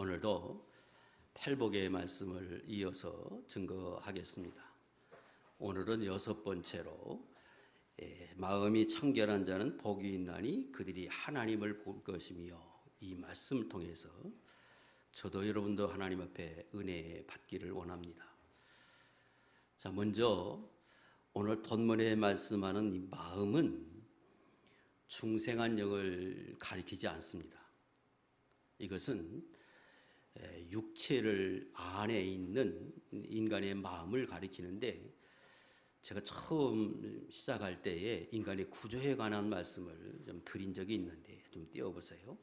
오늘도 팔복의 말씀을 이어서 증거하겠습니다. 오늘은 6번째로 마음이 청결한 자는 복이 있나니 그들이 하나님을 볼 것이며, 이 말씀을 통해서 저도 여러분도 하나님 앞에 은혜 받기를 원합니다. 자, 먼저 오늘 본문에 말씀하는 이 마음은 중생한 영을 가리키지 않습니다. 이것은 육체를 안에 있는 인간의 마음을 가리키는데, 제가 처음 시작할 때에 인간의 구조에 관한 말씀을 좀 드린 적이 있는데 좀 띄워보세요.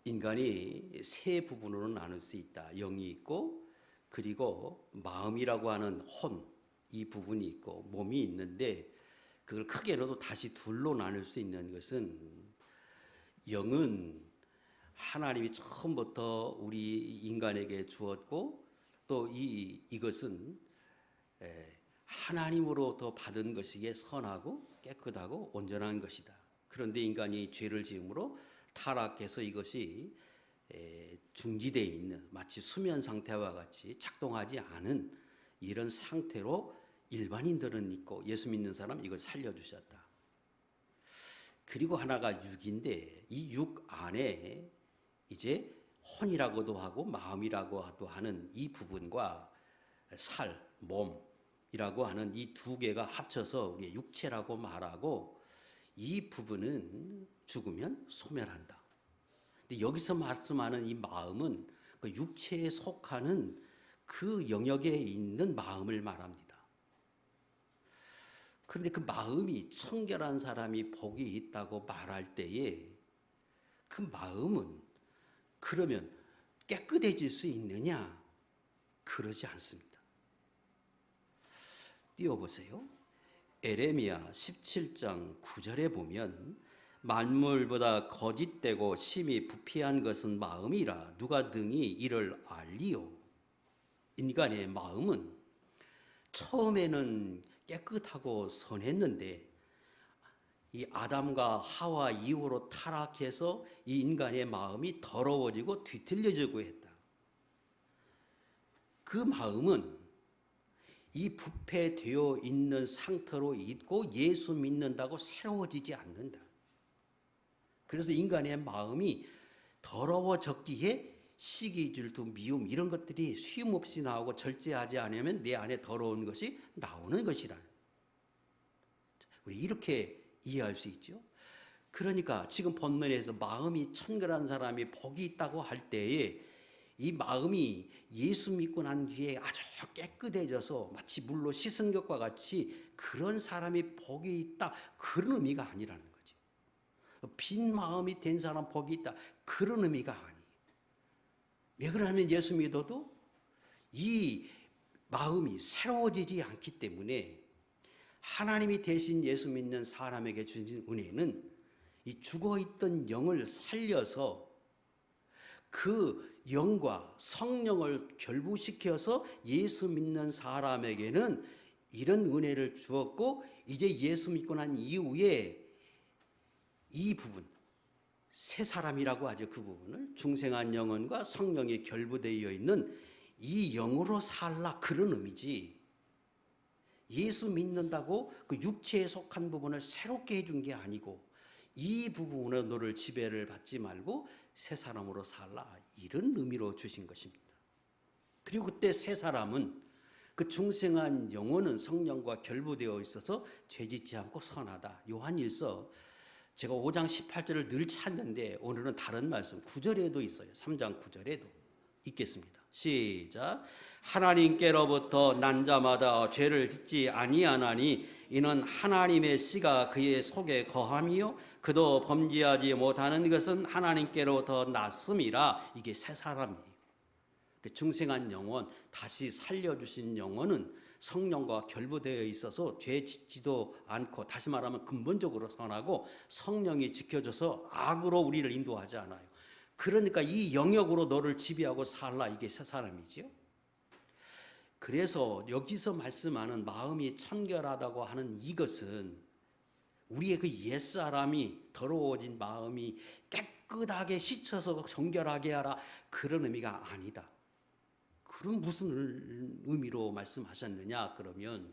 인간이 세 부분으로 나눌 수 있다. 영이 있고, 그리고 마음이라고 하는 혼, 이 부분이 있고, 몸이 있는데, 그걸 크게 넣어도 다시 둘로 나눌 수 있는 것은, 영은 하나님이 처음부터 우리 인간에게 주었고, 또 이것은 하나님으로부터 받은 것이기에 선하고 깨끗하고 온전한 것이다. 그런데 인간이 죄를 지음으로 타락해서 이것이 중지되어 있는, 마치 수면 상태와 같이 작동하지 않은 이런 상태로 일반인들은 있고, 예수 믿는 사람 이걸 살려주셨다. 그리고 하나가 육인데, 이 육 안에 이제 혼이라고도 하고 마음이라고도 하는 이 부분과 살, 몸이라고 하는 이 두 개가 합쳐서 우리의 육체라고 말하고, 이 부분은 죽으면 소멸한다. 근데 여기서 말씀하는 이 마음은 그 육체에 속하는 그 영역에 있는 마음을 말합니다. 그런데 그 마음이 청결한 사람이 복이 있다고 말할 때에, 그 마음은 그러면 깨끗해질 수 있느냐? 그러지 않습니다. 띄워보세요. 에레미야 17장 9절에 보면, 만물보다 거짓되고 심히 부패한 것은 마음이라 누가 능히 이를 알리요. 인간의 마음은 처음에는 깨끗하고 선했는데, 이 아담과 하와 이후로 타락해서 이 인간의 마음이 더러워지고 뒤틀려지고 했다. 그 마음은 이 부패되어 있는 상태로 있고 예수 믿는다고 새로워지지 않는다. 그래서 인간의 마음이 더러워졌기에 시기, 질투, 미움 이런 것들이 쉼없이 나오고, 절제하지 않으면 내 안에 더러운 것이 나오는 것이다. 우리 이렇게 이해할 수 있죠. 그러니까 지금 본문에서 마음이 청결한 사람이 복이 있다고 할 때에, 이 마음이 예수 믿고 난 뒤에 아주 깨끗해져서 마치 물로 씻은 것과 같이 그런 사람이 복이 있다, 그런 의미가 아니라는 거죠. 빈 마음이 된 사람 복이 있다, 그런 의미가 아니에요. 왜 그러냐면 예수 믿어도 이 마음이 새로워지지 않기 때문에, 하나님이 대신 예수 믿는 사람에게 주신 은혜는 이 죽어있던 영을 살려서 그 영과 성령을 결부시켜서 예수 믿는 사람에게는 이런 은혜를 주었고, 이제 예수 믿고 난 이후에 이 부분, 새 사람이라고 하죠. 그 부분을 중생한 영혼과 성령이 결부되어 있는 이 영으로 살라, 그런 의미지, 예수 믿는다고 그 육체에 속한 부분을 새롭게 해준 게 아니고, 이 부분으로 너를 지배를 받지 말고 새 사람으로 살라, 이런 의미로 주신 것입니다. 그리고 그때 새 사람은, 그 중생한 영혼은 성령과 결부되어 있어서 죄짓지 않고 선하다. 요한일서 제가 5장 18절을 늘 찾는데, 오늘은 다른 말씀 9절에도 있어요. 3장 9절에도 읽겠습니다. 시작. 하나님께로부터 난 자마다 죄를 짓지 아니하나니 이는 하나님의 씨가 그의 속에 거함이요 그도 범죄하지 못하는 것은 하나님께로부터 났음이라. 이게 새 사람이에요. 중생한 영혼, 다시 살려주신 영혼은 성령과 결부되어 있어서 죄 짓지도 않고, 다시 말하면 근본적으로 선하고, 성령이 지켜줘서 악으로 우리를 인도하지 않아요. 그러니까 이 영역으로 너를 지배하고 살라, 이게 새 사람이지요. 그래서 여기서 말씀하는 마음이 청결하다고 하는 이것은, 우리의 그 옛사람이 더러워진 마음이 깨끗하게 씻어서 정결하게 하라, 그런 의미가 아니다. 그럼 무슨 의미로 말씀하셨느냐? 그러면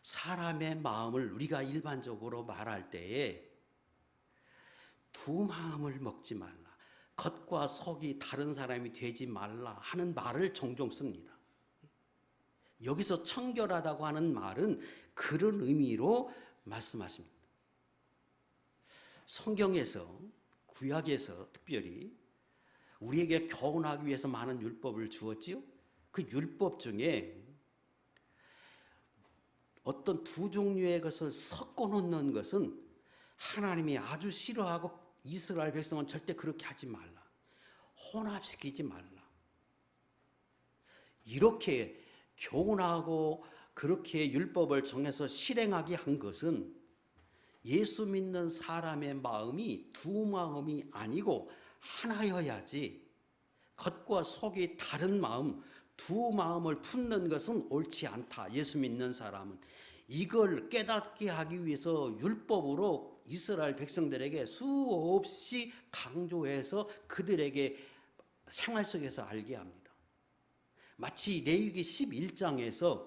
사람의 마음을 우리가 일반적으로 말할 때에 두 마음을 먹지 말라, 겉과 속이 다른 사람이 되지 말라 하는 말을 종종 씁니다. 여기서 청결하다고 하는 말은 그런 의미로 말씀하십니다. 성경에서, 구약에서 특별히 우리에게 교훈하기 위해서 많은 율법을 주었지요. 그 율법 중에 어떤 두 종류의 것을 섞어 놓는 것은 하나님이 아주 싫어하고 이스라엘 백성은 절대 그렇게 하지 말라, 혼합시키지 말라, 이렇게 교훈하고 그렇게 율법을 정해서 실행하게 한 것은 예수 믿는 사람의 마음이 두 마음이 아니고 하나여야지, 겉과 속이 다른 마음, 두 마음을 품는 것은 옳지 않다. 예수 믿는 사람은 이걸 깨닫게 하기 위해서 율법으로 이스라엘 백성들에게 수없이 강조해서 그들에게 생활 속에서 알게 합니다. 마치 레위기 11장에서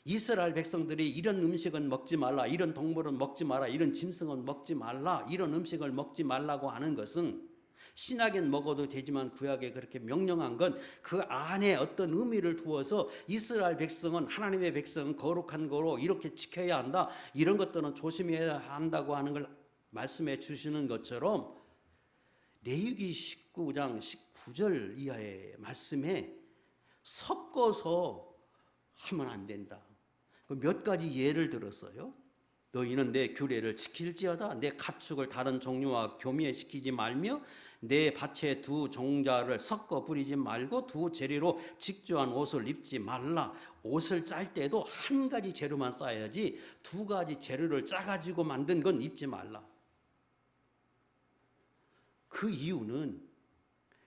이스라엘 백성들이 이런 음식은 먹지 말라, 이런 동물은 먹지 마라, 이런 짐승은 먹지 말라, 이런 음식을 먹지 말라고 하는 것은 신약엔 먹어도 되지만 구약에 그렇게 명령한 건 그 안에 어떤 의미를 두어서 이스라엘 백성은, 하나님의 백성은 거룩한 거로 이렇게 지켜야 한다, 이런 것들은 조심해야 한다고 하는 걸 말씀해 주시는 것처럼 레위기 19장 19절 이하의 말씀에 섞어서 하면 안 된다. 몇 가지 예를 들었어요. 너희는 내 규례를 지킬지어다. 내 가축을 다른 종류와 교미시키지 말며 내 밭에 두 종자를 섞어 부리지 말고 두 재료로 직조한 옷을 입지 말라. 옷을 짤 때도 한 가지 재료만 싸야지 두 가지 재료를 짜가지고 만든 건 입지 말라. 그 이유는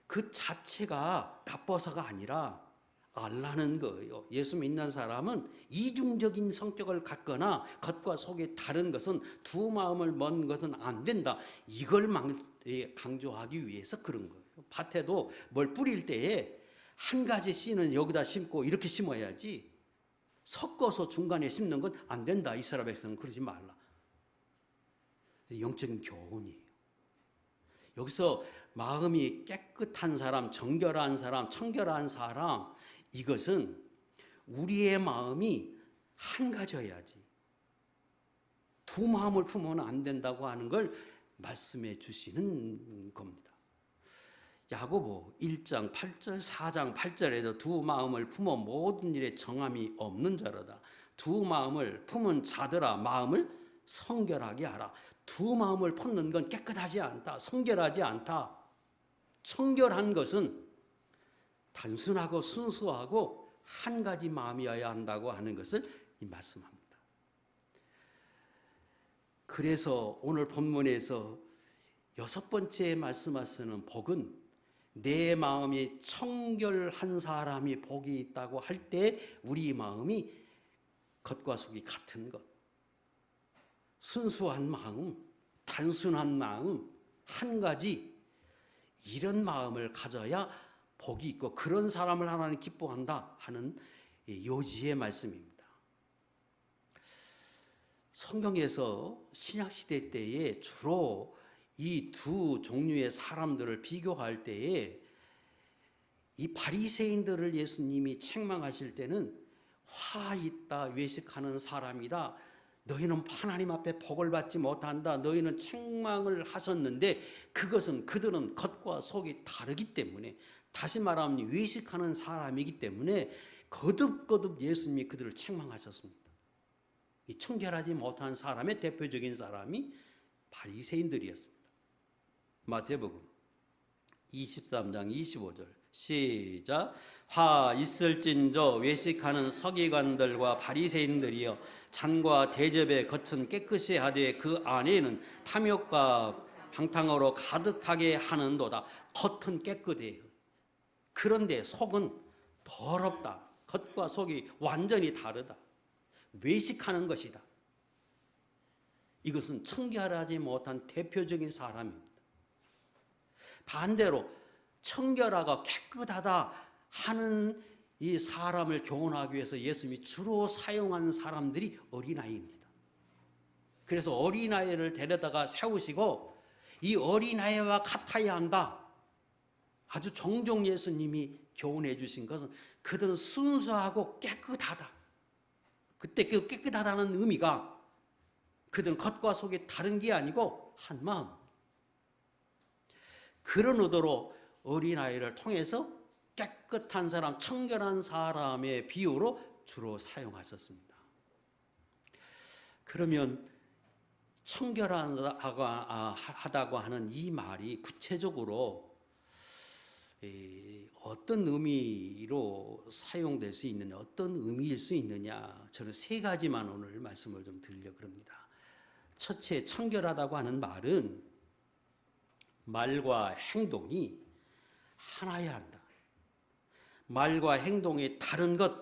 그 자체가 나빠서가 아니라 알라는 거예요. 예수 믿는 사람은 이중적인 성격을 갖거나 겉과 속이 다른 것은, 두 마음을 먹는 것은 안 된다. 이걸 강조하기 위해서 그런 거예요. 밭에도 뭘 뿌릴 때에 한 가지 씨는 여기다 심고 이렇게 심어야지 섞어서 중간에 심는 건 안 된다. 이스라엘 백성은 그러지 말라. 영적인 교훈이에요. 여기서 마음이 깨끗한 사람, 정결한 사람, 청결한 사람, 이것은 우리의 마음이 한 가지여야지 두 마음을 품으면 안 된다고 하는 걸 말씀해 주시는 겁니다. 야고보 1장 8절, 4장 8절에도 두 마음을 품어 모든 일에 정함이 없는 자로다. 두 마음을 품은 자들아, 마음을 성결하게 하라. 두 마음을 품는 건 깨끗하지 않다, 성결하지 않다. 청결한 것은 단순하고 순수하고 한 가지 마음이어야 한다고 하는 것을 말씀합니다. 그래서 오늘 본문에서 6번째 말씀하시는 복은 내 마음이 청결한 사람이 복이 있다고 할 때 우리 마음이 겉과 속이 같은 것, 순수한 마음, 단순한 마음, 한 가지, 이런 마음을 가져야 복이 있고 그런 사람을 하나님 기뻐한다 하는 요지의 말씀입니다. 성경에서 신약시대 때에 주로 이 두 종류의 사람들을 비교할 때에 이 바리새인들을 예수님이 책망하실 때는 화 있다, 외식하는 사람이다, 너희는 하나님 앞에 복을 받지 못한다, 너희는 책망을 하셨는데 그것은 그들은 겉과 속이 다르기 때문에, 다시 말하면 외식하는 사람이기 때문에 거듭거듭 예수님이 그들을 책망하셨습니다. 이 청결하지 못한 사람의 대표적인 사람이 바리새인들이었습니다. 마태복음 23장 25절 시작. 화 있을진저 외식하는 서기관들과 바리새인들이여, 잔과 대접의 겉은 깨끗이 하되 그 안에는 탐욕과 방탕으로 가득하게 하는도다. 겉은 깨끗해요. 그런데 속은 더럽다. 겉과 속이 완전히 다르다. 외식하는 것이다. 이것은 청결하지 못한 대표적인 사람입니다. 반대로 청결하고 깨끗하다 하는 이 사람을 교훈하기 위해서 예수님이 주로 사용한 사람들이 어린아이입니다. 그래서 어린아이를 데려다가 세우시고 이 어린아이와 같아야 한다. 아주 종종 예수님이 교훈해 주신 것은 그들은 순수하고 깨끗하다. 그때 그 깨끗하다는 의미가 그들은 겉과 속이 다른 게 아니고 한 마음. 그런 의도로 어린아이를 통해서 깨끗한 사람, 청결한 사람의 비유로 주로 사용하셨습니다. 그러면 청결하다고 하는 이 말이 구체적으로 어떤 의미로 사용될 수 있느냐, 어떤 의미일 수 있느냐, 저는 세 가지만 오늘 말씀을 좀 드리려고 합니다. 첫째, 청결하다고 하는 말은 말과 행동이 하나야 한다. 말과 행동이 다른 것,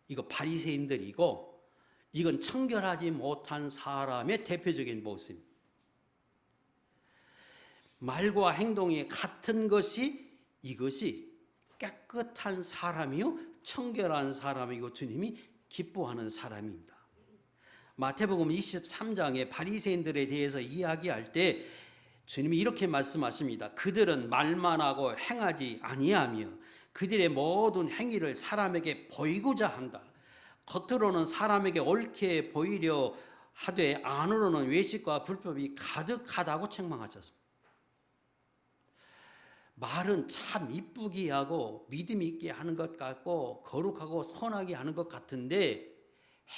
이거 바리새인들이고 이건 청결하지 못한 사람의 대표적인 모습. 말과 행동이 같은 것이 이것이 깨끗한 사람이요 청결한 사람이고 주님이 기뻐하는 사람입니다. 마태복음 23장에 바리새인들에 대해서 이야기할 때 주님이 이렇게 말씀하십니다. 그들은 말만 하고 행하지 아니하며 그들의 모든 행위를 사람에게 보이고자 한다. 겉으로는 사람에게 옳게 보이려 하되 안으로는 외식과 불법이 가득하다고 책망하셨습니다. 말은 참 이쁘게 하고 믿음 있게 하는 것 같고 거룩하고 선하게 하는 것 같은데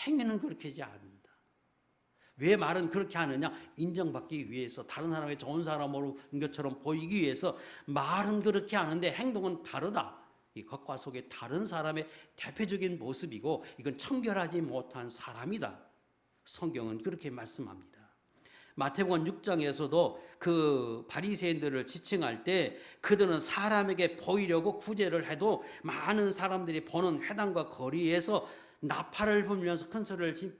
행위는 그렇게 하지 않는다. 왜 말은 그렇게 하느냐? 인정받기 위해서, 다른 사람의 좋은 사람으로 것처럼 보이기 위해서 말은 그렇게 하는데 행동은 다르다. 이 겉과 속의 다른 사람의 대표적인 모습이고 이건 청결하지 못한 사람이다. 성경은 그렇게 말씀합니다. 마태복음 6장에서도 그 바리새인들을 지칭할 때 그들은 사람에게 보이려고 구제를 해도 많은 사람들이 보는 회당과 거리에서 나팔을 불면서 큰 소리를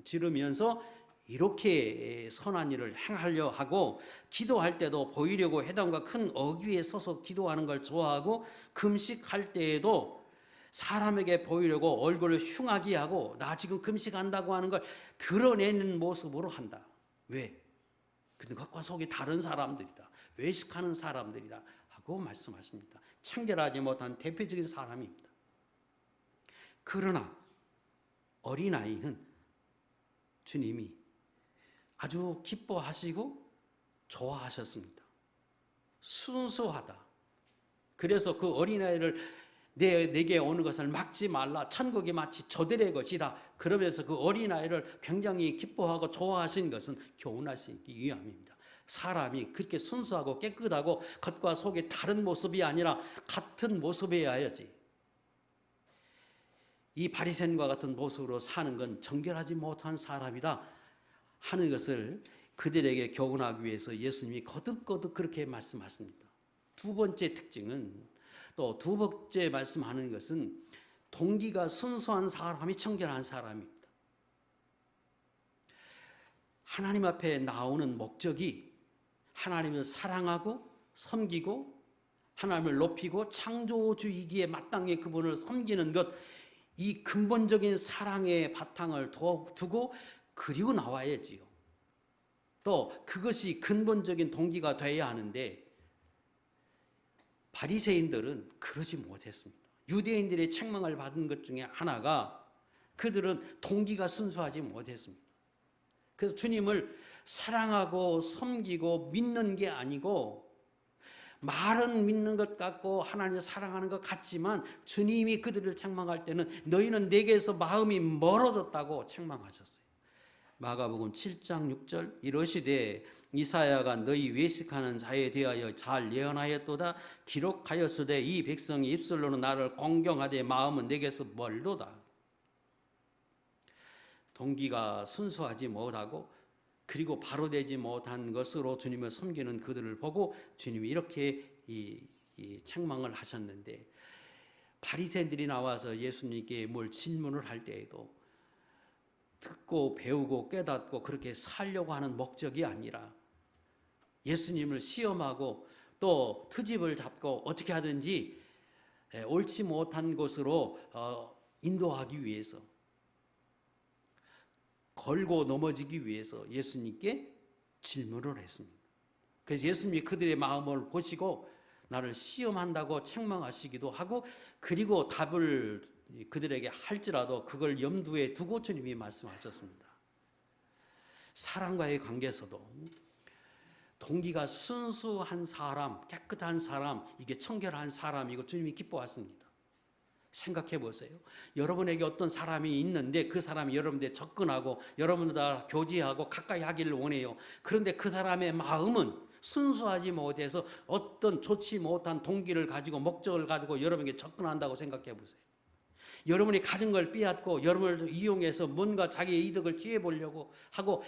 지르면서 이렇게 선한 일을 행하려 하고 기도할 때도 보이려고 회당과 큰 어귀에 서서 기도하는 걸 좋아하고 금식할 때에도 사람에게 보이려고 얼굴을 흉하게 하고 나 지금 금식한다고 하는 걸 드러내는 모습으로 한다. 왜? 근데 겉과 속이 다른 사람들이다. 외식하는 사람들이다 하고 말씀하십니다. 청결하지 못한 대표적인 사람입니다. 그러나 어린아이는 주님이 아주 기뻐하시고 좋아하셨습니다. 순수하다. 그래서 그 어린아이를 내게 오는 것을 막지 말라. 천국이 마치 저들의 것이다. 그러면서 그 어린아이를 굉장히 기뻐하고 좋아하신 것은 교훈하시기 위함입니다. 사람이 그렇게 순수하고 깨끗하고 겉과 속이 다른 모습이 아니라 같은 모습이어야 하지. 이 바리새인과 같은 모습으로 사는 건 정결하지 못한 사람이다 하는 것을 그들에게 교훈하기 위해서 예수님이 거듭거듭 그렇게 말씀하십니다. 두 번째 특징은 또 두 번째 말씀하는 것은 동기가 순수한 사람이 청결한 사람입니다. 하나님 앞에 나오는 목적이 하나님을 사랑하고 섬기고 하나님을 높이고 창조주이기에 마땅히 그분을 섬기는 것, 이 근본적인 사랑의 바탕을 두고 그리고 나와야지요. 또 그것이 근본적인 동기가 되어야 하는데 바리새인들은 그러지 못했습니다. 유대인들의 책망을 받은 것 중에 하나가 그들은 동기가 순수하지 못했습니다. 그래서 주님을 사랑하고 섬기고 믿는 게 아니고 말은 믿는 것 같고 하나님을 사랑하는 것 같지만 주님이 그들을 책망할 때는 너희는 내게서 마음이 멀어졌다고 책망하셨어요. 마가복음 7장 6절 이러시되 이사야가 너희 외식하는 자에 대하여 잘 예언하였도다. 기록하였으되 이 백성이 입술로는 나를 공경하되 마음은 내게서 멀도다. 동기가 순수하지 못하고 그리고 바로 되지 못한 것으로 주님을 섬기는 그들을 보고 주님이 이렇게 이 책망을 하셨는데 바리새인들이 나와서 예수님께 뭘 질문을 할 때에도 듣고 배우고 깨닫고 그렇게 살려고 하는 목적이 아니라 예수님을 시험하고 또 트집을 잡고 어떻게 하든지 옳지 못한 곳으로 인도하기 위해서, 걸고 넘어지기 위해서 예수님께 질문을 했습니다. 그래서 예수님이 그들의 마음을 보시고 나를 시험한다고 책망하시기도 하고, 그리고 답을 그들에게 할지라도 그걸 염두에 두고 주님이 말씀하셨습니다. 사람과의 관계에서도 동기가 순수한 사람, 깨끗한 사람, 이게 청결한 사람이고 주님이 기뻐하십니다. 생각해 보세요. 여러분에게 어떤 사람이 있는데 그 사람이 여러분들에 접근하고 여러분들과 교제하고 가까이 하기를 원해요. 그런데 그 사람의 마음은 순수하지 못해서 어떤 좋지 못한 동기를 가지고 목적을 가지고 여러분에게 접근한다고 생각해 보세요. 여러분이 가진 걸 빼앗고 여러분을 이용해서 뭔가 자기의 이득을 취해보려고 하고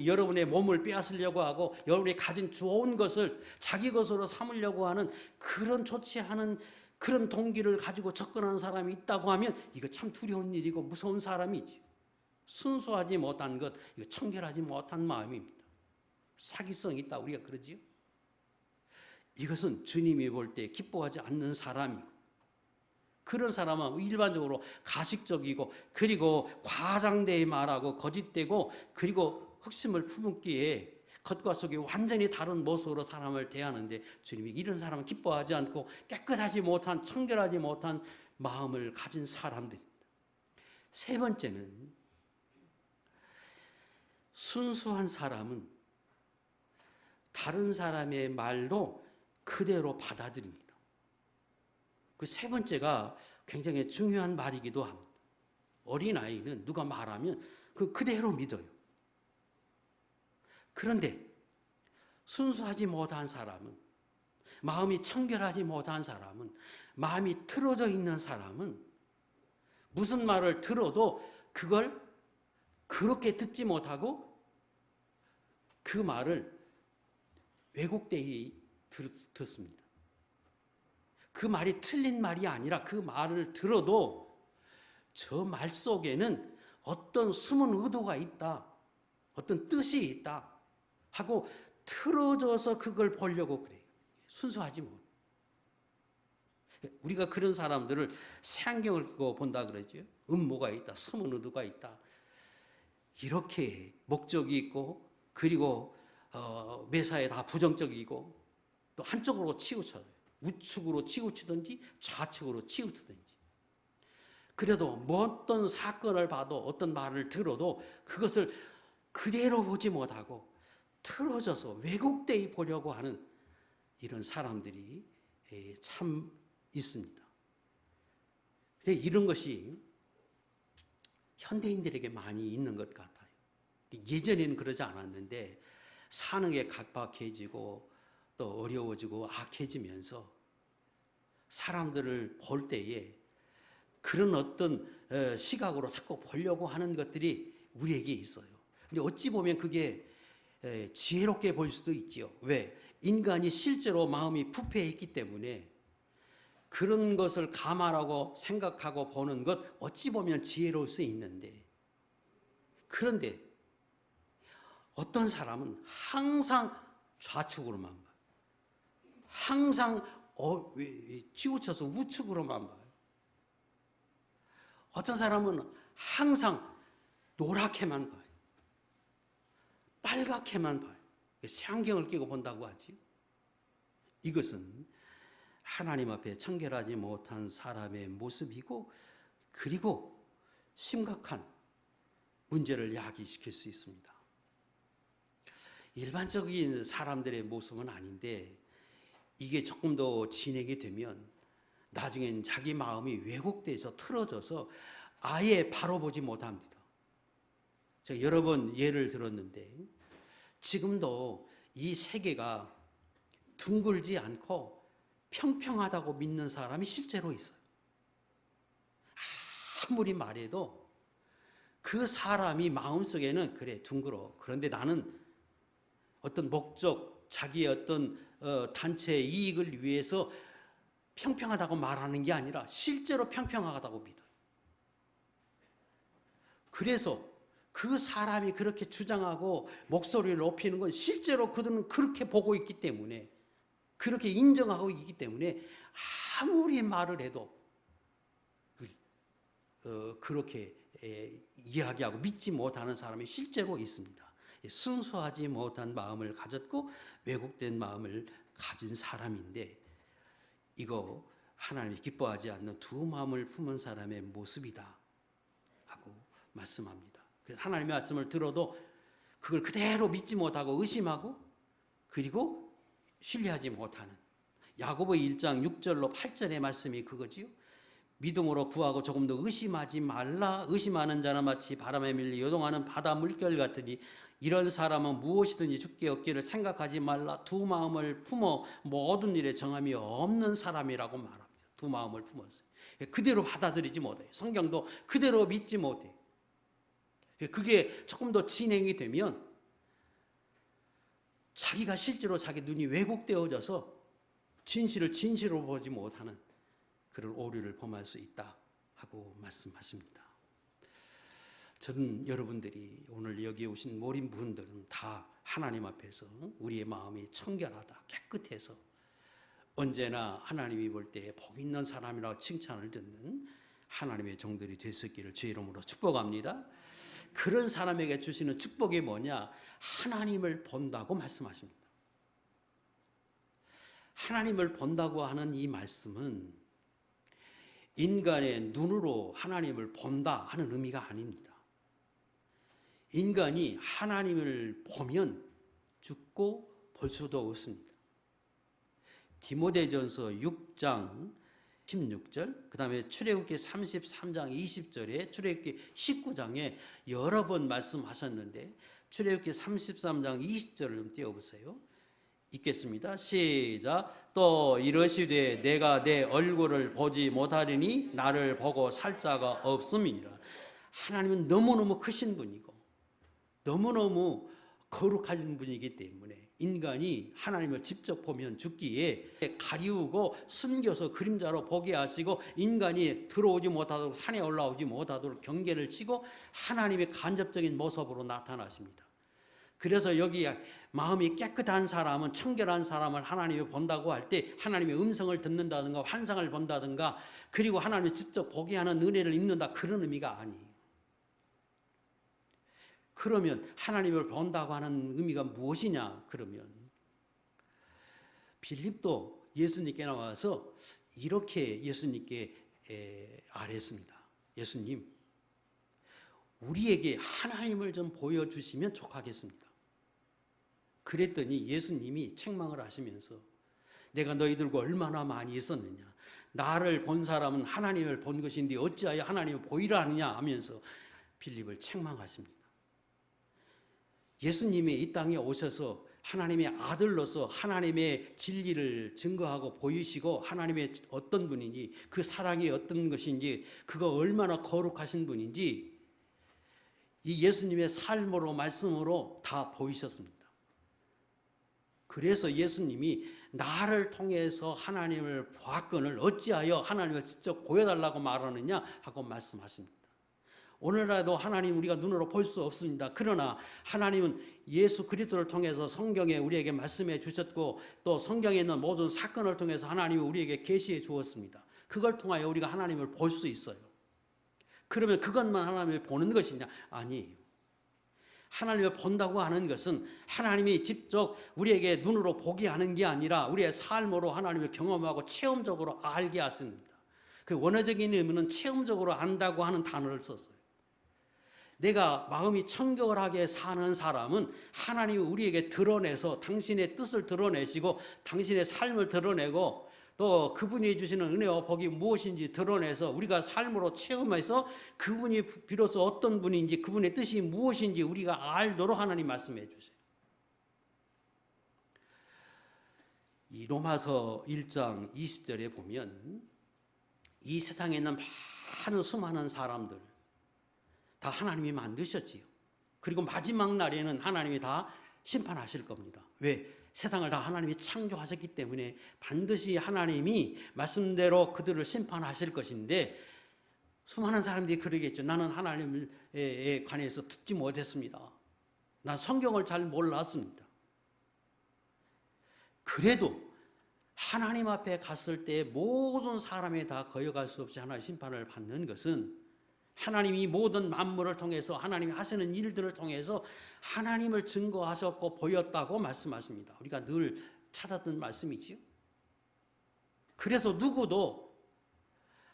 여러분의 몸을 빼앗으려고 하고 여러분이 가진 좋은 것을 자기 것으로 삼으려고 하는 그런 좋지 않은 그런 동기를 가지고 접근하는 사람이 있다고 하면 이거 참 두려운 일이고 무서운 사람이지. 순수하지 못한 것, 이거 청결하지 못한 마음입니다. 사기성이 있다 우리가 그러지요. 이것은 주님이 볼 때 기뻐하지 않는 사람이고, 그런 사람은 일반적으로 가식적이고 그리고 과장되게 말하고 거짓되고 그리고 흑심을 품기에 겉과 속이 완전히 다른 모습으로 사람을 대하는데, 주님이 이런 사람은 기뻐하지 않고 깨끗하지 못한 청결하지 못한 마음을 가진 사람들입니다. 세 번째는 순수한 사람은 다른 사람의 말도 그대로 받아들입니다. 그 세 번째가 굉장히 중요한 말이기도 합니다. 어린아이는 누가 말하면 그대로 믿어요. 그런데 순수하지 못한 사람은, 마음이 청결하지 못한 사람은, 마음이 틀어져 있는 사람은 무슨 말을 들어도 그걸 그렇게 듣지 못하고 그 말을 왜곡되이 듣습니다. 그 말이 틀린 말이 아니라 그 말을 들어도 저 말 속에는 어떤 숨은 의도가 있다, 어떤 뜻이 있다 하고 틀어져서 그걸 보려고 그래요. 순수하지 못. 우리가 그런 사람들을 색안경을 끼고 본다 그러죠. 음모가 있다, 숨은 의도가 있다. 이렇게 목적이 있고 그리고 매사에 다 부정적이고 또 한쪽으로 치우쳐요. 우측으로 치우치든지 좌측으로 치우치든지. 그래도 뭐 어떤 사건을 봐도 어떤 말을 들어도 그것을 그대로 보지 못하고 틀어져서 왜곡되이 보려고 하는 이런 사람들이 참 있습니다. 근데 이런 것이 현대인들에게 많이 있는 것 같아요. 예전에는 그러지 않았는데 사는 게 각박해지고 또 어려워지고 악해지면서 사람들을 볼 때에 그런 어떤 시각으로 자꾸 보려고 하는 것들이 우리에게 있어요. 근데 어찌 보면 그게 지혜롭게 보일 수도 있지요. 왜? 인간이 실제로 마음이 부패해 있기 때문에 그런 것을 감안하고 생각하고 보는 것 어찌 보면 지혜로울 수 있는데, 그런데 어떤 사람은 항상 좌측으로만 봐요. 항상 치우쳐서 우측으로만 봐요. 어떤 사람은 항상 노랗게만 봐요. 빨갛게만 봐요. 색안경을 끼고 본다고 하지. 이것은 하나님 앞에 청결하지 못한 사람의 모습이고, 그리고 심각한 문제를 야기시킬 수 있습니다. 일반적인 사람들의 모습은 아닌데 이게 조금 더 진행이 되면 나중엔 자기 마음이 왜곡돼서 틀어져서 아예 바로 보지 못합니다. 제가 여러 번 예를 들었는데 지금도 이 세계가 둥글지 않고 평평하다고 믿는 사람이 실제로 있어요. 아무리 말해도 그 사람이 마음속에는 그래 둥글어. 그런데 나는 어떤 목적, 자기의 어떤 단체의 이익을 위해서 평평하다고 말하는 게 아니라 실제로 평평하다고 믿어요. 그래서 그 사람이 그렇게 주장하고 목소리를 높이는 건 실제로 그들은 그렇게 보고 있기 때문에 그렇게 인정하고 있기 때문에 아무리 말을 해도 그렇게 이야기하고 믿지 못하는 사람이 실제로 있습니다. 순수하지 못한 마음을 가졌고 왜곡된 마음을 가진 사람인데, 이거 하나님이 기뻐하지 않는 두 마음을 품은 사람의 모습이다 하고 말씀합니다. 그래서 하나님의 말씀을 들어도 그걸 그대로 믿지 못하고 의심하고 그리고 신뢰하지 못하는, 야고보 1장 6절로 8절의 말씀이 그거지요. 믿음으로 구하고 조금 더 의심하지 말라. 의심하는 자는 마치 바람에 밀려 요동하는 바다 물결 같으니 이런 사람은 무엇이든지 주께 얻기를 생각하지 말라. 두 마음을 품어 모든 일에 정함이 없는 사람이라고 말합니다. 두 마음을 품었어요. 그대로 받아들이지 못해요. 성경도 그대로 믿지 못해요. 그게 조금 더 진행이 되면 자기가 실제로 자기 눈이 왜곡되어져서 진실을 진실로 보지 못하는 그런 오류를 범할 수 있다 하고 말씀하십니다. 저는 여러분들이 오늘 여기에 오신 모든 분들은 다 하나님 앞에서 우리의 마음이 청결하다, 깨끗해서 언제나 하나님이 볼 때 복 있는 사람이라고 칭찬을 듣는 하나님의 종들이 되셨기를 주의 이름으로 축복합니다. 그런 사람에게 주시는 축복이 뭐냐? 하나님을 본다고 말씀하십니다. 하나님을 본다고 하는 이 말씀은 인간의 눈으로 하나님을 본다 하는 의미가 아닙니다. 인간이 하나님을 보면 죽고 볼 수도 없습니다. 디모데전서 6장 16절, 그 다음에 출애굽기 33장 20절에 출애굽기 19장에 여러 번 말씀하셨는데 출애굽기 33장 20절을 좀 띄워보세요. 읽겠습니다. 시작. 또 이러시되 내가 내 얼굴을 보지 못하리니 나를 보고 살 자가 없음이니라. 하나님은 너무너무 크신 분이고 너무너무 거룩하신 분이기 때문에 인간이 하나님을 직접 보면 죽기에 가리우고 숨겨서 그림자로 보게 하시고 인간이 들어오지 못하도록 산에 올라오지 못하도록 경계를 치고 하나님의 간접적인 모습으로 나타나십니다. 그래서 여기 마음이 깨끗한 사람은, 청결한 사람을 하나님이 본다고 할 때 하나님의 음성을 듣는다든가 환상을 본다든가 그리고 하나님이 직접 보게 하는 은혜를 입는다, 그런 의미가 아니에요. 그러면 하나님을 본다고 하는 의미가 무엇이냐? 그러면 빌립도 예수님께 나와서 이렇게 예수님께 아뢰습니다. 예수님, 우리에게 하나님을 좀 보여주시면 좋겠습니다. 그랬더니 예수님이 책망을 하시면서 내가 너희들과 얼마나 많이 있었느냐, 나를 본 사람은 하나님을 본 것인데 어찌하여 하나님을 보이라 하느냐 하면서 빌립을 책망하십니다. 예수님이 이 땅에 오셔서 하나님의 아들로서 하나님의 진리를 증거하고 보이시고 하나님의 어떤 분인지, 그 사랑이 어떤 것인지, 그가 얼마나 거룩하신 분인지 이 예수님의 삶으로 말씀으로 다 보이셨습니다. 그래서 예수님이 나를 통해서 하나님을 보았거늘 어찌하여 하나님을 직접 보여달라고 말하느냐 하고 말씀하십니다. 오늘날도 하나님 우리가 눈으로 볼 수 없습니다. 그러나 하나님은 예수 그리스도를 통해서 성경에 우리에게 말씀해 주셨고 또 성경에 있는 모든 사건을 통해서 하나님이 우리에게 계시해 주었습니다. 그걸 통하여 우리가 하나님을 볼 수 있어요. 그러면 그것만 하나님을 보는 것이냐? 아니에요. 하나님을 본다고 하는 것은 하나님이 직접 우리에게 눈으로 보게 하는 게 아니라 우리의 삶으로 하나님을 경험하고 체험적으로 알게 하십니다. 그 원어적인 의미는 체험적으로 안다고 하는 단어를 썼어요. 내가 마음이 청결하게 사는 사람은 하나님이 우리에게 드러내서 당신의 뜻을 드러내시고 당신의 삶을 드러내고 또 그분이 주시는 은혜와 복이 무엇인지 드러내서 우리가 삶으로 체험해서 그분이 비로소 어떤 분인지 그분의 뜻이 무엇인지 우리가 알도록 하나님 말씀해 주세요. 이 로마서 1장 20절에 보면 이 세상에 있는 많은 수많은 사람들 다 하나님이 만드셨지요. 그리고 마지막 날에는 하나님이 다 심판하실 겁니다. 왜? 세상을 다 하나님이 창조하셨기 때문에 반드시 하나님이 말씀대로 그들을 심판하실 것인데 수많은 사람들이 그러겠죠. 나는 하나님에 관해서 듣지 못했습니다. 난 성경을 잘 몰랐습니다. 그래도 하나님 앞에 갔을 때 모든 사람이 다 거역할 수 없이 하나의 심판을 받는 것은 하나님이 모든 만물을 통해서 하나님이 하시는 일들을 통해서 하나님을 증거하셨고 보였다고 말씀하십니다. 우리가 늘 찾았던 말씀이지요. 그래서 누구도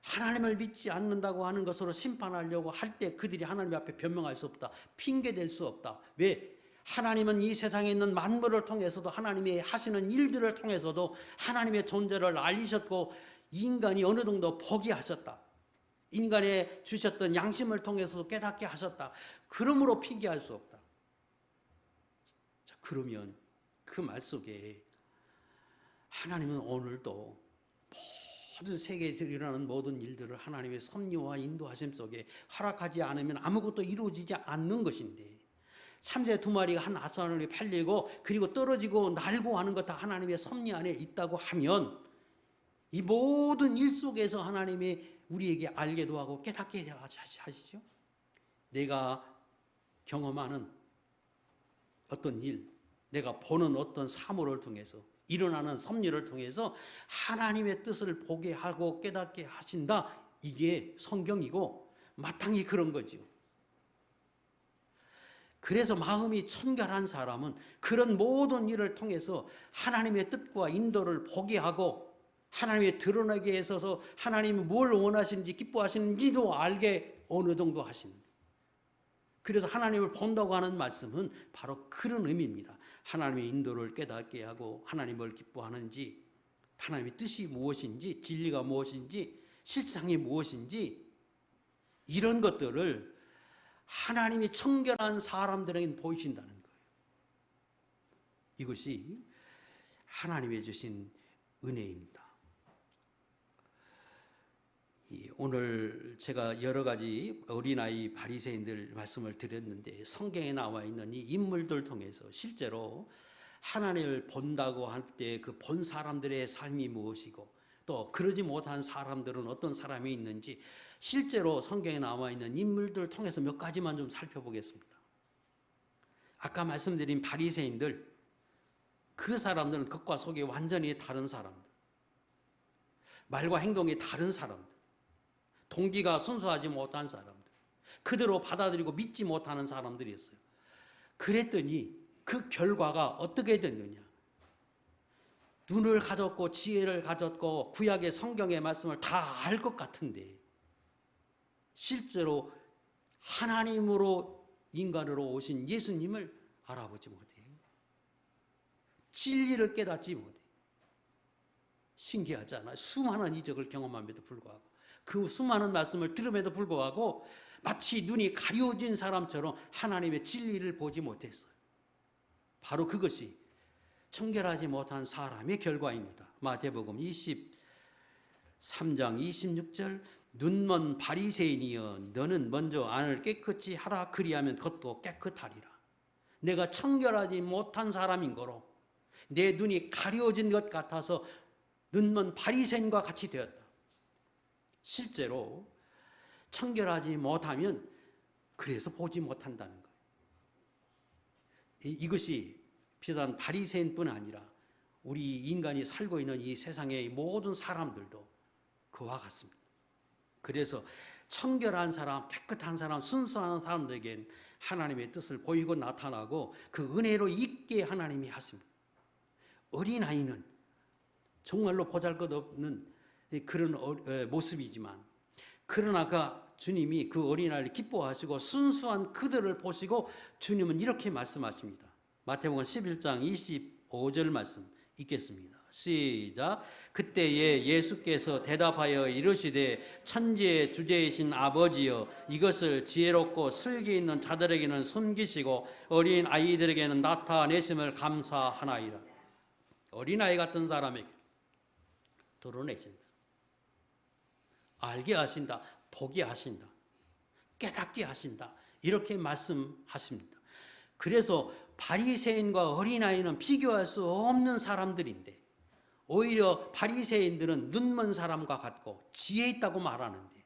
하나님을 믿지 않는다고 하는 것으로 심판하려고 할 때 그들이 하나님 앞에 변명할 수 없다. 핑계댈 수 없다. 왜? 하나님은 이 세상에 있는 만물을 통해서도 하나님이 하시는 일들을 통해서도 하나님의 존재를 알리셨고 인간이 어느 정도 보게 하셨다. 인간에 주셨던 양심을 통해서도 깨닫게 하셨다. 그러므로 핑계할 수 없다. 자, 그러면 그 말 속에 하나님은 오늘도 모든 세계에 일어나는 모든 일들을 하나님의 섭리와 인도하심 속에 허락하지 않으면 아무것도 이루어지지 않는 것인데 3세 2마리가 한 아사원이 팔리고 그리고 떨어지고 날고 하는 것 다 하나님의 섭리 안에 있다고 하면 이 모든 일 속에서 하나님이 우리에게 알게도 하고 깨닫게 하시죠. 내가 경험하는 어떤 일, 내가 보는 어떤 사물을 통해서 일어나는 섭리를 통해서 하나님의 뜻을 보게 하고 깨닫게 하신다. 이게 성경이고 마땅히 그런 거죠. 그래서 마음이 청결한 사람은 그런 모든 일을 통해서 하나님의 뜻과 인도를 보게 하고 하나님의 드러나게 해서 하나님이 뭘 원하시는지 기뻐하시는지도 알게 어느 정도 하십니다. 그래서 하나님을 본다고 하는 말씀은 바로 그런 의미입니다. 하나님의 인도를 깨닫게 하고 하나님을 기뻐하는지 하나님의 뜻이 무엇인지 진리가 무엇인지 실상이 무엇인지 이런 것들을 하나님이 청결한 사람들에게 보이신다는 거예요. 이것이 하나님의 주신 은혜입니다. 오늘 제가 여러 가지 어린아이 바리새인들 말씀을 드렸는데 성경에 나와 있는 이 인물들 통해서 실제로 하나님을 본다고 할 때 그 본 사람들의 삶이 무엇이고 또 그러지 못한 사람들은 어떤 사람이 있는지 실제로 성경에 나와 있는 인물들을 통해서 몇 가지만 좀 살펴보겠습니다. 아까 말씀드린 바리새인들, 그 사람들은 겉과 속이 완전히 다른 사람들, 말과 행동이 다른 사람들, 동기가 순수하지 못한 사람들, 그대로 받아들이고 믿지 못하는 사람들이었어요. 그랬더니 그 결과가 어떻게 됐느냐? 눈을 가졌고 지혜를 가졌고 구약의 성경의 말씀을 다 알 것 같은데 실제로 하나님으로 인간으로 오신 예수님을 알아보지 못해요. 진리를 깨닫지 못해요. 신기하지 않아요? 수많은 이적을 경험함에도 불구하고 그 수많은 말씀을 들음에도 불구하고 마치 눈이 가려진 사람처럼 하나님의 진리를 보지 못했어요. 바로 그것이 청결하지 못한 사람의 결과입니다. 마태복음 23장 26절 눈먼 바리새인이여 너는 먼저 안을 깨끗이 하라 그리하면 겉도 깨끗하리라. 내가 청결하지 못한 사람인 거로 내 눈이 가려진 것 같아서 눈먼 바리새인과 같이 되었다. 실제로 청결하지 못하면 그래서 보지 못한다는 거예요. 이것이 비단 바리새인뿐 아니라 우리 인간이 살고 있는 이 세상의 모든 사람들도 그와 같습니다. 그래서 청결한 사람, 깨끗한 사람, 순수한 사람들에겐 하나님의 뜻을 보이고 나타나고 그 은혜로 있게 하나님이 하십니다. 어린아이는 정말로 보잘것없는 그런 모습이지만 그러나 그 주님이 그 어린아이를 기뻐하시고 순수한 그들을 보시고 주님은 이렇게 말씀하십니다. 마태복음 11장 25절 말씀 읽겠습니다. 시작. 그때에 예수께서 대답하여 이르시되 천지의 주제이신 아버지여 이것을 지혜롭고 슬기 있는 자들에게는 숨기시고 어린 아이들에게는 나타내심을 감사하나이다. 어린아이 같은 사람에게 드러내신다. 알게 하신다. 보게 하신다. 깨닫게 하신다. 이렇게 말씀하십니다. 그래서 바리새인과 어린아이는 비교할 수 없는 사람들인데 오히려 바리새인들은 눈먼 사람과 같고 지혜 있다고 말하는데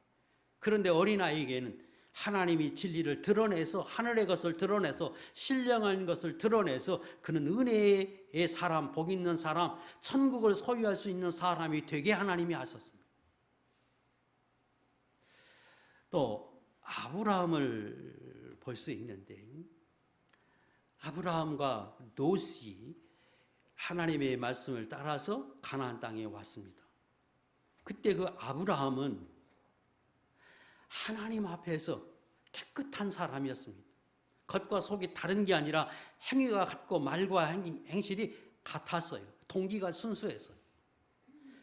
그런데 어린아이에게는 하나님이 진리를 드러내서 하늘의 것을 드러내서 신령한 것을 드러내서 그는 은혜의 사람, 복 있는 사람, 천국을 소유할 수 있는 사람이 되게 하나님이 하셨습니다. 또 아브라함을 볼 수 있는데 아브라함과 롯이 하나님의 말씀을 따라서 가나안 땅에 왔습니다. 그때 그 아브라함은 하나님 앞에서 깨끗한 사람이었습니다. 겉과 속이 다른 게 아니라 행위가 같고 말과 행실이 같았어요. 동기가 순수했어요.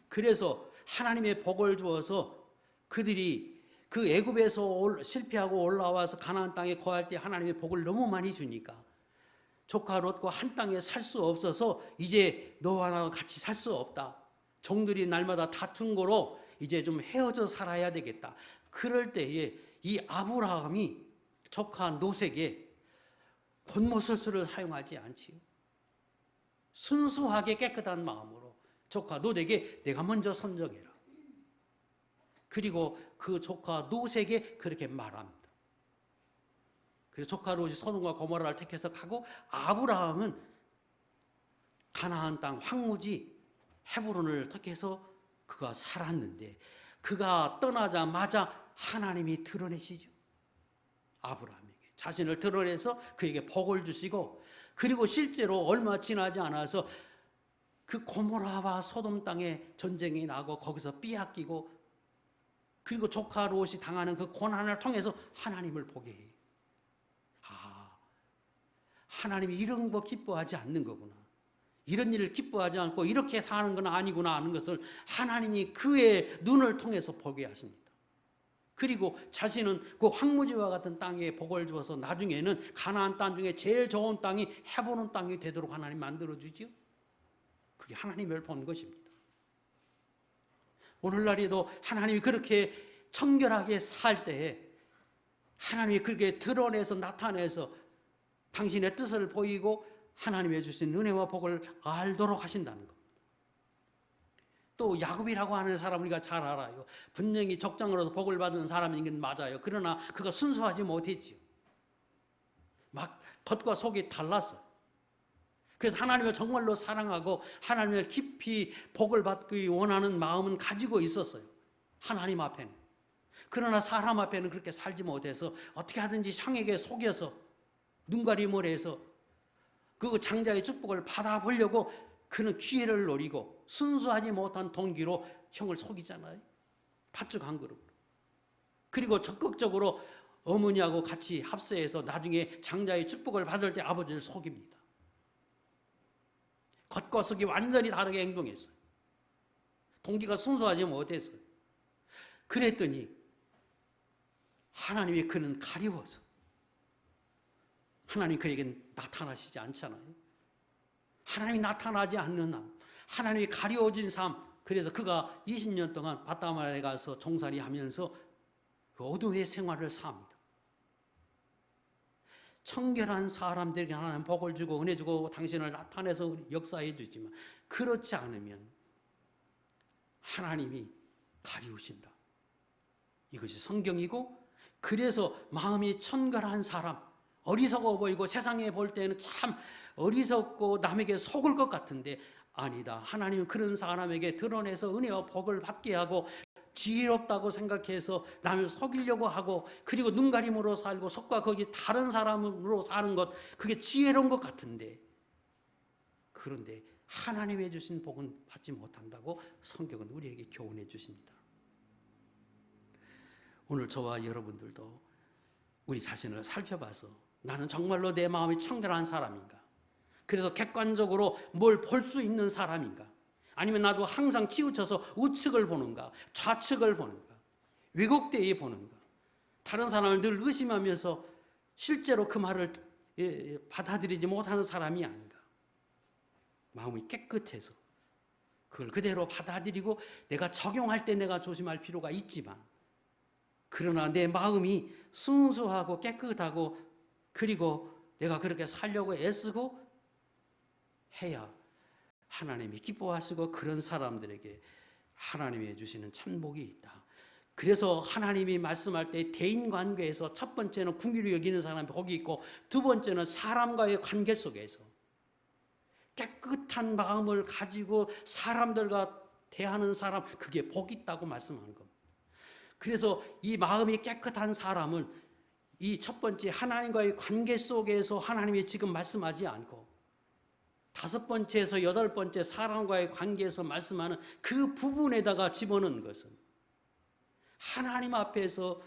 그래서 하나님의 복을 주어서 그들이 그 애굽에서 실패하고 올라와서 가나안 땅에 거할 때 하나님의 복을 너무 많이 주니까 조카 롯과 한 땅에 살 수 없어서 이제 너와 나와 같이 살 수 없다. 종들이 날마다 다툰 거로 이제 좀 헤어져 살아야 되겠다. 그럴 때에 이 아브라함이 조카 롯에게 권모술수를 사용하지 않지요. 순수하게 깨끗한 마음으로 조카 롯에게 내가 먼저 선정해라. 그리고 그 조카 롯에게 그렇게 말합니다. 그래서 조카 롯이 소돔과 고모라를 택해서 가고 아브라함은 가나안 땅 황무지 헤브론을 택해서 그가 살았는데 그가 떠나자마자 하나님이 드러내시죠. 아브라함에게 자신을 드러내서 그에게 복을 주시고 그리고 실제로 얼마 지나지 않아서 그 고모라와 소돔 땅에 전쟁이 나고 거기서 빼앗기고 그리고 조카 롯이 당하는 그 고난을 통해서 하나님을 보게 해요. 하나님이 이런 거 기뻐하지 않는 거구나. 이런 일을 기뻐하지 않고 이렇게 사는 건 아니구나 하는 것을 하나님이 그의 눈을 통해서 보게 하십니다. 그리고 자신은 그 황무지와 같은 땅에 복을 주어서 나중에는 가나안 땅 중에 제일 좋은 땅이 헤브론 땅이 되도록 하나님 만들어주지요. 그게 하나님을 본 것입니다. 오늘날에도 하나님이 그렇게 청결하게 살 때에 하나님이 그렇게 드러내서 나타내서 당신의 뜻을 보이고 하나님이 주신 은혜와 복을 알도록 하신다는 겁니다. 또 야곱이라고 하는 사람 우리가 잘 알아요. 분명히 적장으로서 복을 받은 사람인 건 맞아요. 그러나 그가 순수하지 못했지요. 막 겉과 속이 달랐어요. 그래서 하나님을 정말로 사랑하고 하나님을 깊이 복을 받기 원하는 마음은 가지고 있었어요. 하나님 앞에는. 그러나 사람 앞에는 그렇게 살지 못해서 어떻게 하든지 형에게 속여서 눈가리몰에서 그 장자의 축복을 받아보려고 그는 기회를 노리고 순수하지 못한 동기로 형을 속이잖아요. 팥죽 한 그릇. 그리고 적극적으로 어머니하고 같이 합세해서 나중에 장자의 축복을 받을 때 아버지를 속입니다. 겉과 속이 완전히 다르게 행동했어요. 동기가 순수하지 못했어요. 그랬더니 하나님이 그는 가리워서 하나님 그에게 나타나시지 않잖아요. 하나님이 나타나지 않는 삶, 하나님이 가려워진 삶. 그래서 그가 20년 동안 바다마에 가서 종살이 하면서 그 어둠의 생활을 삽니다. 청결한 사람들에게 하나님 복을 주고 은혜 주고 당신을 나타내서 역사해 주지만 그렇지 않으면 하나님이 가리우신다. 이것이 성경이고 그래서 마음이 청결한 사람, 어리석어 보이고 세상에 볼 때는 참 어리석고 남에게 속을 것 같은데 아니다. 하나님은 그런 사람에게 드러내서 은혜와 복을 받게 하고 지혜롭다고 생각해서 남을 속이려고 하고 그리고 눈가림으로 살고 속과 거기 다른 사람으로 사는 것 그게 지혜로운 것 같은데 그런데 하나님이 주신 복은 받지 못한다고 성경은 우리에게 교훈해 주십니다. 오늘 저와 여러분들도 우리 자신을 살펴봐서 나는 정말로 내 마음이 청결한 사람인가? 그래서 객관적으로 뭘 볼 수 있는 사람인가? 아니면 나도 항상 치우쳐서 우측을 보는가? 좌측을 보는가? 왜곡되게 보는가? 다른 사람을 늘 의심하면서 실제로 그 말을 받아들이지 못하는 사람이 아닌가? 마음이 깨끗해서 그걸 그대로 받아들이고 내가 적용할 때 내가 조심할 필요가 있지만 그러나 내 마음이 순수하고 깨끗하고 그리고 내가 그렇게 살려고 애쓰고 해야 하나님이 기뻐하시고 그런 사람들에게 하나님이 주시는 천복이 있다. 그래서 하나님이 말씀할 때 대인 관계에서 첫 번째는 궁휼히 여기는 사람이 복이 있고, 두 번째는 사람과의 관계 속에서 깨끗한 마음을 가지고 사람들과 대하는 사람, 그게 복이 있다고 말씀하는 겁니다. 그래서 이 마음이 깨끗한 사람은 이 첫 번째 하나님과의 관계 속에서 하나님이 지금 말씀하지 않고, 다섯 번째에서 여덟 번째 사람과의 관계에서 말씀하는 그 부분에다가 집어넣는 것은, 하나님 앞에서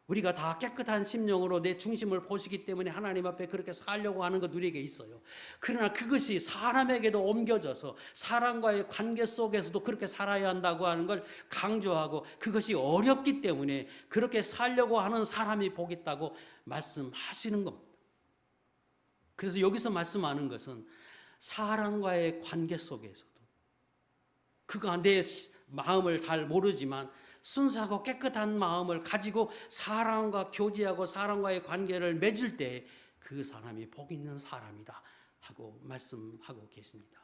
우리가 다 깨끗한 심령으로 내 중심을 보시기 때문에 하나님 앞에 그렇게 살려고 하는 것 우리에게 있어요. 그러나 그것이 사람에게도 옮겨져서 사람과의 관계 속에서도 그렇게 살아야 한다고 하는 걸 강조하고, 그것이 어렵기 때문에 그렇게 살려고 하는 사람이 복 있다고 말씀하시는 겁니다. 그래서 여기서 말씀하는 것은 사람과의 관계 속에서도, 그가 내 마음을 잘 모르지만 순수하고 깨끗한 마음을 가지고 사람과 교제하고 사람과의 관계를 맺을 때 그 사람이 복 있는 사람이다 하고 말씀하고 계십니다.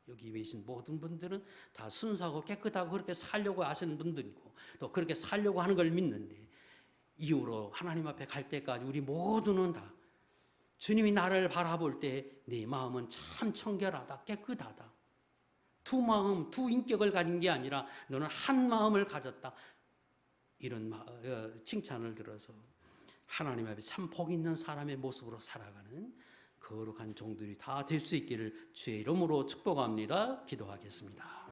여기 계신 모든 분들은 다 순수하고 깨끗하고 그렇게 살려고 하시는 분들이고, 또 그렇게 살려고 하는 걸 믿는데, 이후로 하나님 앞에 갈 때까지 우리 모두는 다 주님이 나를 바라볼 때 내 마음은 참 청결하다, 깨끗하다, 두 마음, 두 인격을 가진 게 아니라 너는 한 마음을 가졌다, 이런 칭찬을 들어서 하나님 앞에 참 복 있는 사람의 모습으로 살아가는 거룩한 종들이 다 될 수 있기를 주의 이름으로 축복합니다. 기도하겠습니다.